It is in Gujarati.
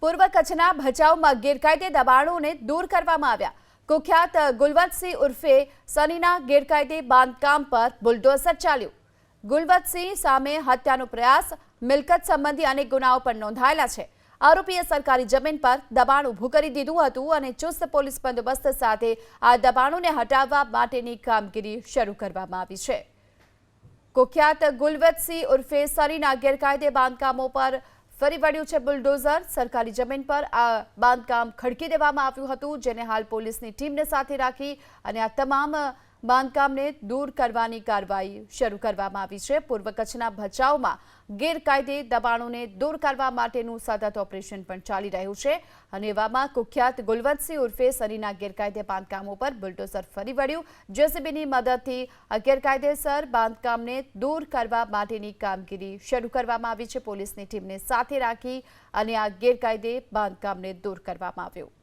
પૂર્વ કચ્છના ભચાઉમાં ગેરકાયદે દબાણોને દૂર કરવામાં આવ્યા। કુખ્યાત ગુલવંતસિંહ ઉર્ફે સનીના ગેરકાયદે બાંધકામ પર બુલડોઝર ચાલ્યું। ગુલવંતસિંહ સામે હત્યાનો પ્રયાસ, મિલકત સંબંધી અનેક ગુનાઓ પણ નોંધાયેલા છે। આરોપીએ સરકારી જમીન પર દબાણ ઊભું કરી દીધું હતું અને ચુસ્ત પોલીસ બંદોબસ્ત સાથે આ દબાણોને હટાવવા માટેની કામગીરી શરૂ કરવામાં આવી છે। કુખ્યાત ગુલવંતસિંહ ઉર્ફે સનીના ગેરકાયદે બાંધકામો પર ફરી વળ્યું છે બુલડોઝર। સરકારી જમીન પર આ બાંધકામ ખડકી દેવામાં આવ્યું હતું, જેને હાલ પોલીસની ટીમને સાથે રાખી અને આ તમામ બાંધકામને દૂર કરવાની કાર્યવાહી શરૂ કરવામાં આવી છે। પૂર્વ કચ્છના ભચાઉમાં ગેરકાયદે દબાણોને દૂર કરવા માટેનું સતત ઓપરેશન પણ ચાલી રહ્યું છે અને એવામાં કુખ્યાત ગુલવંતસિંહ ઉર્ફે સનીના ગેરકાયદે બાંધકામો પર બુલડોઝર ફરી વળ્યું। જેસીબીની મદદથી ગેરકાયદેસર બાંધકામને દૂર કરવા માટેની કામગીરી શરૂ કરવામાં આવી છે। પોલીસની ટીમને સાથે રાખી અને આ ગેરકાયદે બાંધકામને દૂર કરવામાં આવ્યું।